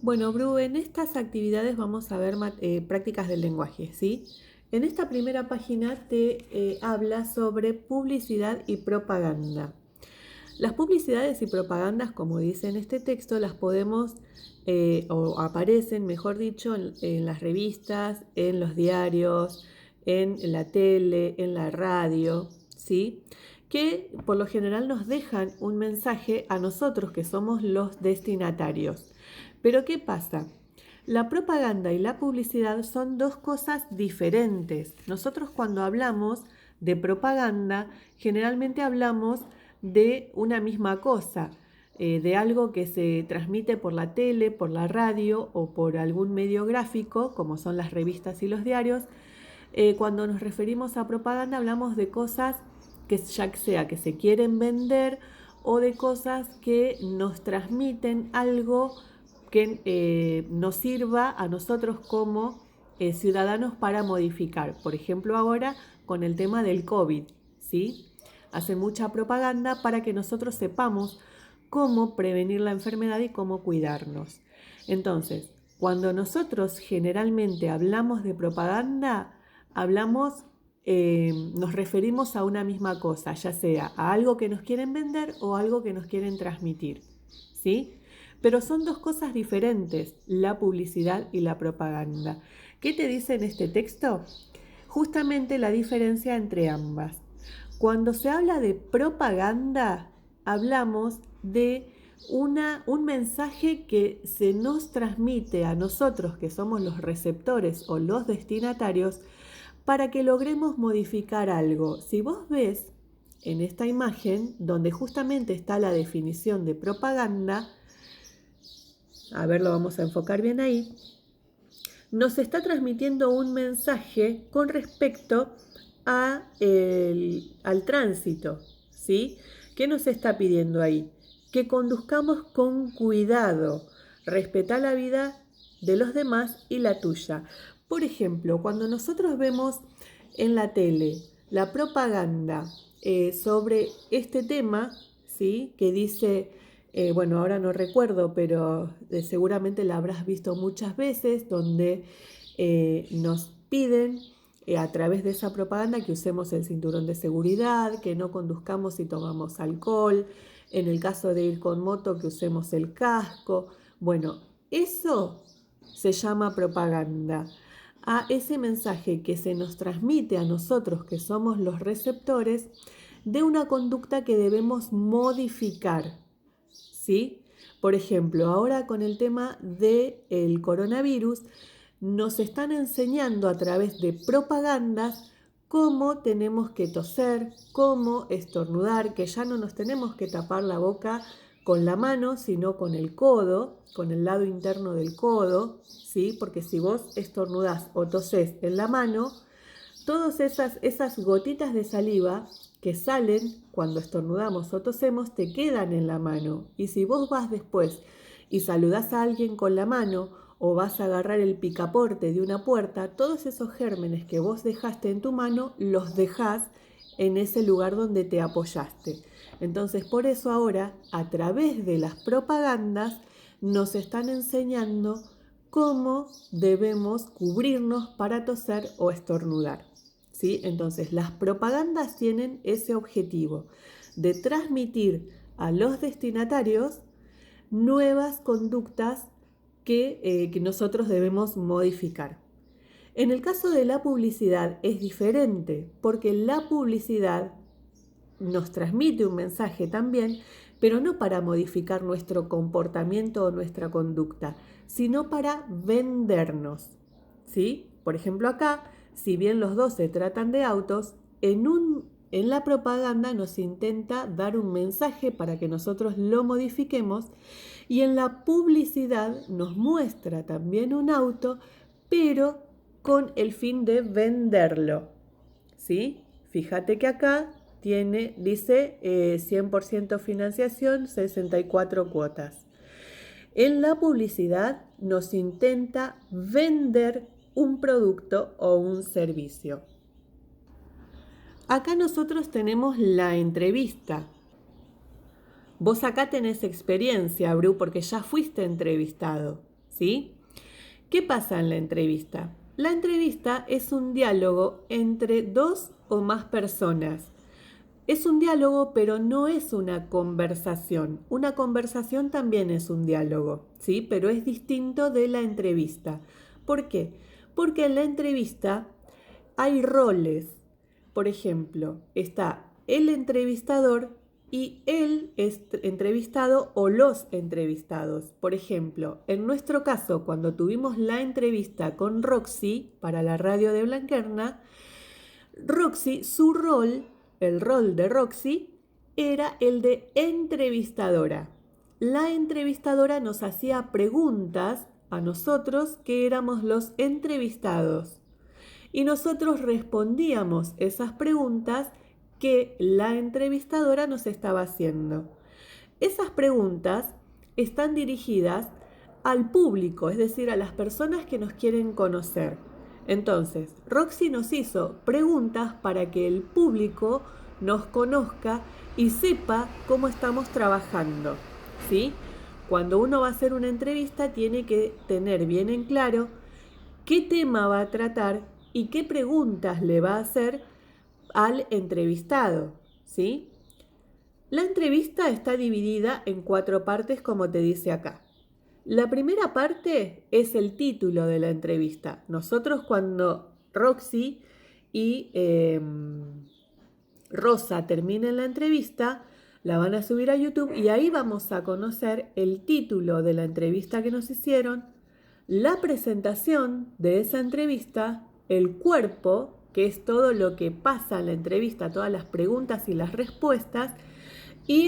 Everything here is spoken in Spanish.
Bueno, Bru, en estas actividades vamos a ver prácticas del lenguaje, ¿sí? En esta primera página te habla sobre publicidad y propaganda. Las publicidades y propagandas, como dice en este texto, las podemos, o aparecen, mejor dicho, en las revistas, en los diarios, en la tele, en la radio, ¿sí? Que por lo general nos dejan un mensaje a nosotros que somos los destinatarios. Pero ¿qué pasa? La propaganda y la publicidad son dos cosas diferentes. Nosotros cuando hablamos de propaganda, generalmente hablamos de una misma cosa, de algo que se transmite por la tele, por la radio o por algún medio gráfico, como son las revistas y los diarios. Cuando nos referimos a propaganda hablamos de cosas que ya sea que se quieren vender o de cosas que nos transmiten algo que nos sirva a nosotros como ciudadanos para modificar. Por ejemplo, ahora con el tema del COVID, ¿sí? Hacen mucha propaganda para que nosotros sepamos cómo prevenir la enfermedad y cómo cuidarnos. Entonces, cuando nosotros generalmente hablamos de propaganda, nos referimos a una misma cosa, ya sea a algo que nos quieren vender o algo que nos quieren transmitir, ¿sí? Pero son dos cosas diferentes, la publicidad y la propaganda. ¿Qué te dice en este texto? Justamente la diferencia entre ambas. Cuando se habla de propaganda, hablamos de un mensaje que se nos transmite a nosotros, que somos los receptores o los destinatarios, para que logremos modificar algo. Si vos ves en esta imagen, donde justamente está la definición de propaganda, a ver, lo vamos a enfocar bien ahí, nos está transmitiendo un mensaje con respecto al tránsito, ¿sí? ¿Qué nos está pidiendo ahí? Que conduzcamos con cuidado, respetar la vida de los demás y la tuya. Por ejemplo, cuando nosotros vemos en la tele la propaganda sobre este tema, ¿sí? Que dice, bueno, ahora no recuerdo, pero seguramente la habrás visto muchas veces, donde nos piden a través de esa propaganda que usemos el cinturón de seguridad, que no conduzcamos si tomamos alcohol, en el caso de ir con moto que usemos el casco. Bueno, eso se llama propaganda. A ese mensaje que se nos transmite a nosotros que somos los receptores de una conducta que debemos modificar, ¿sí? Por ejemplo, ahora con el tema del coronavirus, nos están enseñando a través de propagandas cómo tenemos que toser, cómo estornudar, que ya no nos tenemos que tapar la boca con la mano, sino con el codo, con el lado interno del codo, ¿sí? Porque si vos estornudás o tosés en la mano, todas esas gotitas de saliva que salen cuando estornudamos o tosemos te quedan en la mano. Y si vos vas después y saludás a alguien con la mano o vas a agarrar el picaporte de una puerta, todos esos gérmenes que vos dejaste en tu mano los dejás en ese lugar donde te apoyaste. Entonces, por eso ahora, a través de las propagandas, nos están enseñando cómo debemos cubrirnos para toser o estornudar, ¿sí? Entonces, las propagandas tienen ese objetivo de transmitir a los destinatarios nuevas conductas que nosotros debemos modificar. En el caso de la publicidad es diferente, porque la publicidad nos transmite un mensaje también, pero no para modificar nuestro comportamiento o nuestra conducta, sino para vendernos, ¿sí? Por ejemplo, acá, si bien los dos se tratan de autos, en la propaganda nos intenta dar un mensaje para que nosotros lo modifiquemos, y en la publicidad nos muestra también un auto, pero con el fin de venderlo, ¿sí? Fíjate que acá dice 100% financiación, 64 cuotas. En la publicidad nos intenta vender un producto o un servicio. Acá nosotros tenemos la entrevista. Vos acá tenés experiencia, Bru, porque ya fuiste entrevistado, ¿sí? ¿Qué pasa en la entrevista? La entrevista es un diálogo entre dos o más personas. Es un diálogo, pero no es una conversación. Una conversación también es un diálogo, ¿sí? Pero es distinto de la entrevista. ¿Por qué? Porque en la entrevista hay roles. Por ejemplo, está el entrevistador y el entrevistado o los entrevistados. Por ejemplo, en nuestro caso, cuando tuvimos la entrevista con Roxy para la radio de Blanquerna, Roxy, su rol, el rol de Roxy, era el de entrevistadora. La entrevistadora nos hacía preguntas a nosotros que éramos los entrevistados y nosotros respondíamos esas preguntas que la entrevistadora nos estaba haciendo. Esas preguntas están dirigidas al público, es decir, a las personas que nos quieren conocer. Entonces, Roxy nos hizo preguntas para que el público nos conozca y sepa cómo estamos trabajando, ¿sí? Cuando uno va a hacer una entrevista tiene que tener bien en claro qué tema va a tratar y qué preguntas le va a hacer al entrevistado, ¿sí? La entrevista está dividida en 4 partes, como te dice acá. La primera parte es el título de la entrevista. Nosotros cuando Roxy y Rosa terminen la entrevista, la van a subir a YouTube y ahí vamos a conocer el título de la entrevista que nos hicieron, la presentación de esa entrevista, el cuerpo, que es todo lo que pasa en la entrevista, todas las preguntas y las respuestas,